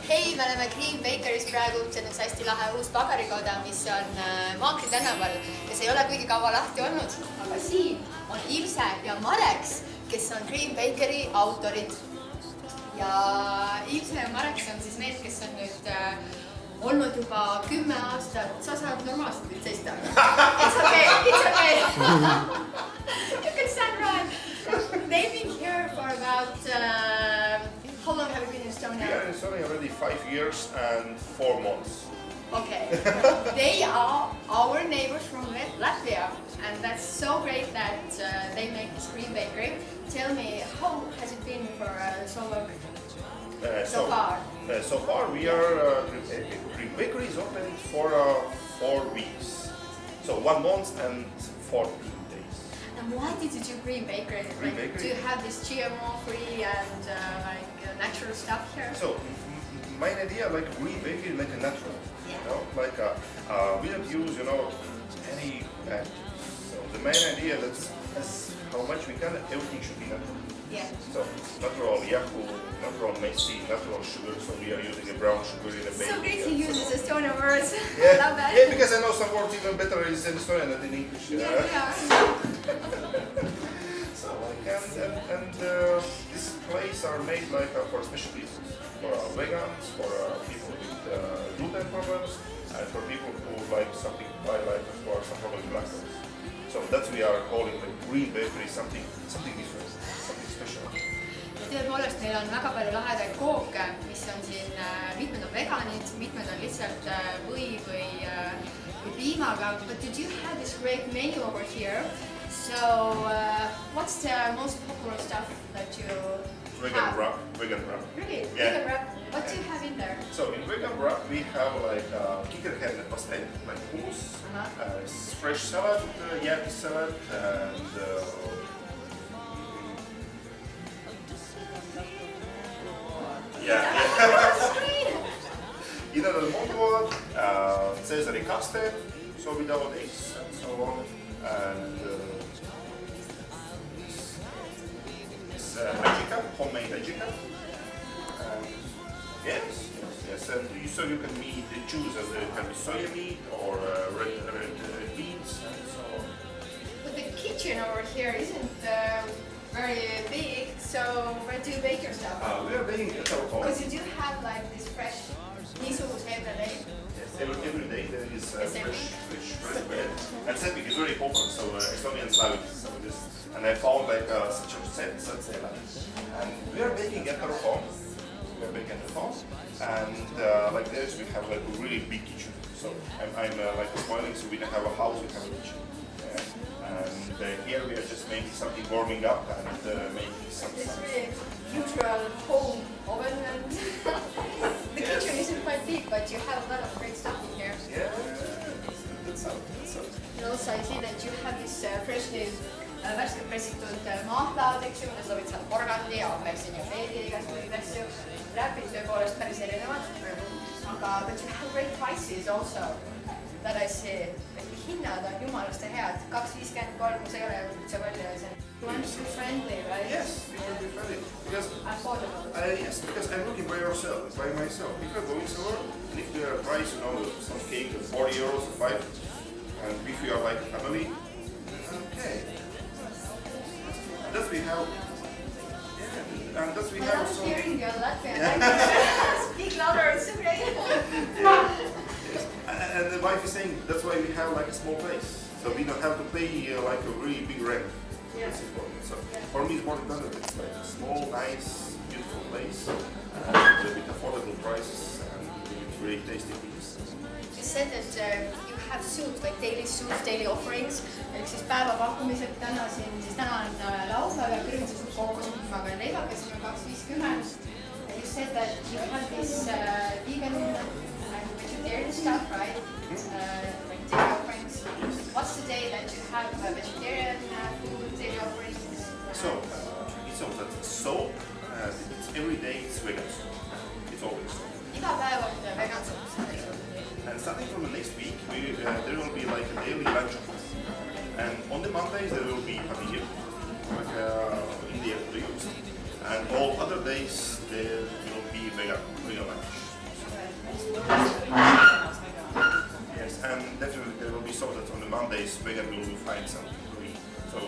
hei, me oleme Green Bakeris praegu, see on üks hästi lahe uus pagarikoda, mis on Maakri tänaval ja see ei ole kuigi kaua lahti olnud, aga siin on Ilse ja Mareks, kes on Green Bakeri autorid. Ja Ilse ja Mareks on siis need, kes on nüüd olnud juba 10 aastat, sa saad normaalselt nüüd seista. It's okay, it's okay. You can stand right. They've been here for about, how long have you been in Estonia? We are in Estonia already 5 years and 4 months. Okay. They are our neighbors from Latvia, and that's so great that they make this Green Bakery. Tell me, how has it been for so long? So far? So far we are, Green Bakery is open for 4 weeks. So 1 month and 14 days. And why did you do Green Bakery? Green Bakery? Do you have this GMO-free and natural stuff here? So my idea, like Green Bakery, like a natural. Yeah. You know, like we don't use, any additives. So the main idea that's how much we can, everything should be natural. Yeah. So natural Yakult, natural Messi, natural sugar. So we are using a brown sugar in a bakery. So great to use this Estonian words. Yeah, Love that. yeah, because I know some words even better in Estonian than in English. Yeah. So like and this place are made like for special reasons, for vegans, for people with gluten problems, and for people who like something like or some problem with lactose. So that's we are calling the Green Bakery something different, something special. Ja tõepoolest meil on väga palju lahedaid kooke, mis on siin, mitmed on veganid, mitmed on lihtsalt või piimaga. But did you have this great menu over here? So what's the most popular stuff that you Vegan have? wrap. Vegan wrap. Really? Yeah. Vegan wrap? What do you have in there? So in vegan wrap we have like kikkerhenne pastel, like hummus, fresh salad, yaki salad, and either the mongo, Caesari caste, so without eggs and so on, and this ajica, homemade ajica. Yes, and so you can choose as it can be soya meat or red beans and so on. But the kitchen over here isn't very big, so where do you bake your stuff? We are baking at our home. Because you do have like this fresh nisus every day. Yes, every day there is fresh bread. And sepik is very important, so Estonians love it. So and I found like such a set, and we are baking at our home. We are baking at home, and like this we have like a really big kitchen. So I'm like spoiling, so we don't have a house, we have a kitchen. And here we are just making something warming up and making some. It's really neutral home oven, and the kitchen isn't quite big, but you have a lot of great stuff in here. Yeah, that's all. And also I see that you have this freshly värskelt pressitud mahlaad, eks ju, mida sa võid saada porgandi ja apelsini ja peedi ja igasuguseid asju. Räpid tõepoolest päris erinevad, aga but you have great prices also that I see. Hinnad on jumalasti head, 2.53, kui see ei ole üldse palju ja see on friendly, right? Yes, we can be friendly. Because affordable. Yes, because I'm looking by myself. If I'm going somewhere, and if the price, some cake is 40 euros or 5, and if you are like a family, okay. And thus we have, and thus we I have love some. hearing your Latvian language. Speak louder, it's so great. Yes. And the wife is saying that's why we have like a small place, so we don't have to pay like a really big rent. Yeah. That's important. So for me, it's more important that it's like a small, nice, beautiful place with affordable prices and with really tasty things. You said that you have soup, like daily soups, daily offerings, ehk siis päevapakkumised täna on laupäev ja kõrvitsasupp kookospiimaga ja leivaga, siin on 2.50. You said that you have this vegan and vegetarian stuff, right? Like daily offerings. What's the day that you have vegetarian food, daily offerings? So it's all that soap. It's every day it's vegan soup. It's always soap. Iga päev on vegan soup. And starting from the next week, there will be like a daily lunch offer. And on the Mondays there will be pavillion, like in the afternoons. And all other days there will be vegan lunch. Yes, and definitely there will be so that on the Mondays vegan will find some free. So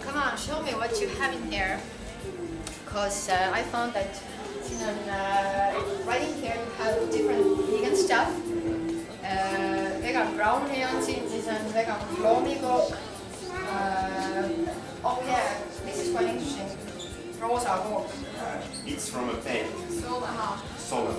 Come on, show me what you have in here. Because I found that right in here you have different vegan stuff. Vegan brownie on siin, siis on vegan loomikook. Oh yeah, this is quite interesting. Roosa kook. it's from a peg. Solade.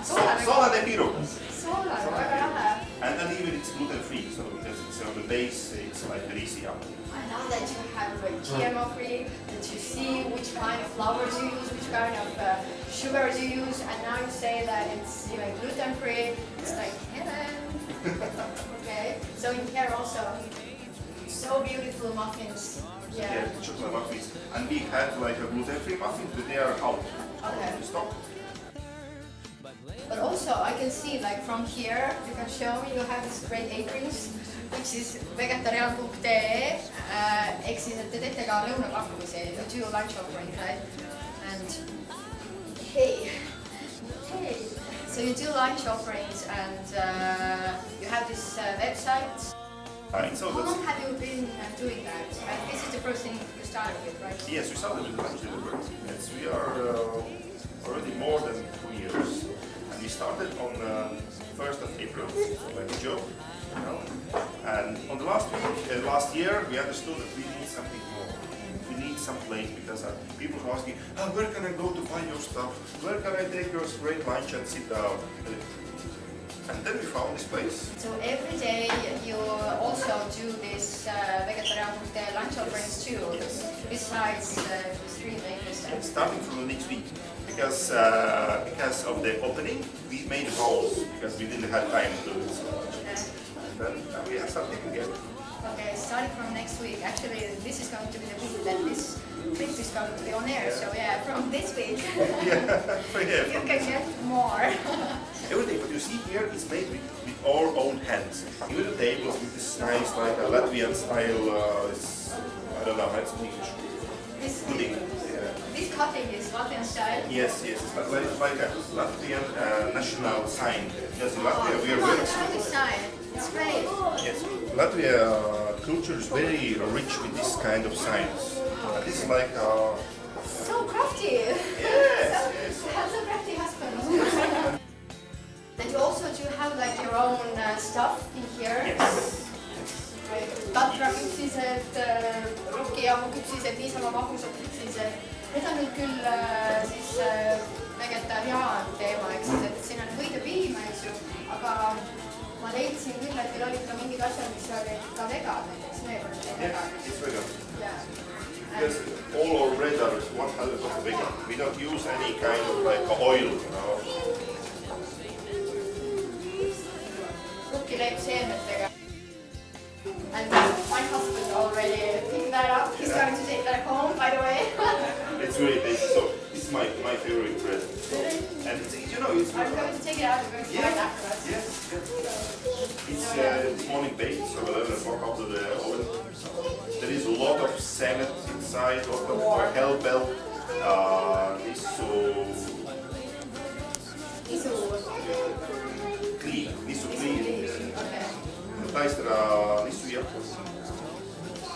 Soolane pirukas. Soolane, väga lahe. And even it's gluten free, so because it's on the base, it's like riisi apple. I know that you have like GMO free, that you see which kind of flours you use, which kind of sugars you use, and now you say that it's gluten free. It's like heaven. Okay, so in here also, so beautiful muffins. Yeah, chocolate muffins. And we had like a gluten free muffins, but they are out. Okay. Stock. But also I can see like from here, you can show me you have this great aprons, which is vegetarian.ee, ehk siis, et te teete ka lõunapakkumisi, you do lunch offering, right? And hey, so you do lunch offerings and you have this website. So How long have you been doing that? This is the first thing you started with, right? yes, we started with lunch delivery. Yes, we are already more than 2 years. And we started on 1st of April, so like a joke. And on the last week, last year, we understood that we need something more. We need some place because people are asking, where can I go to buy your stuff? Where can I take your great lunch and sit down? And then we found this place. So every day you also do this vegetarian.ee lunch offerings too, Yes. besides stream makers. Starting from the next week, because of the opening, we made a pause because we didn't have time to do it. And then we have something again. Okay, starting from next week. Actually, this is going to be the week that this clip is going to be on air. So yeah, from this week you can get more. Everything what you see here is made with our own hands. Even the tables with this nice like a Latvian style, I don't know how it's in English. Pudding. This cutting is Latvian style. Yes, but it's like a Latvian national sign. Because in Latvia we are Come on, very show this sign. It's great. yes, Latvia culture is very rich with this kind of signs. And this is like So crafty. yes. You have so crafty husband. And you also do have like your own stuff in here. Yes. Tatraküpsised, rukijahuküpsised, niisama magusad küpsised. Need on nüüd küll siis vegetariaan teema, eks siis, et siin on võidepiima, eks ju, aga ma leidsin küll, et teil olid ka mingid asjad, mis olid ka vegan, näiteks need on vegan. It's vegan. Yeah. Because all our bread are 100% vegan. We don't use any kind of like oil, Rukileibseemnetega. And my husband already picked that up. He's going to take that home, by the way. It's really tasty. So this is my favorite bread. And it's I'm going to take it out. We're going to try it afterwards. Yes. It's morning baked, so 11 o'clock out of the oven. There is a lot of salad inside, a lot of hellbell, nisu clean. Okay.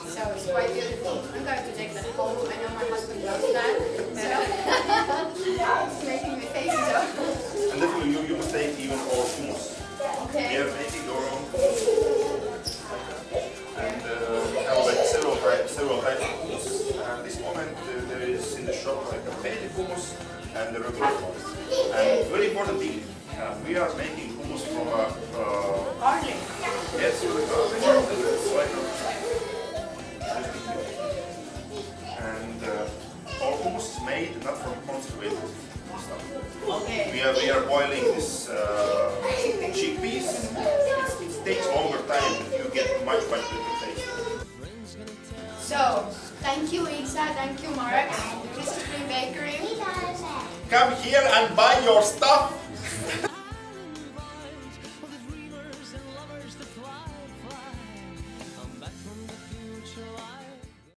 So it's quite beautiful. I'm going to take that home. I know my husband loves that. So it's making me faces up. And definitely you must take even our hummus. Okay. We are making our own hummus. And we have like several types of hummus. At this moment there is in the shop like a peri hummus and the regular hummus. And very important thing, we are making hummus from Garlic. yes, it's like and our hummus is made not from conservated stuff. Okay. We are boiling this chickpeas. It takes longer time, but you get much better taste. So, thank you Ilse, thank you Marek. This is Green Bakery. Come here and buy your stuff.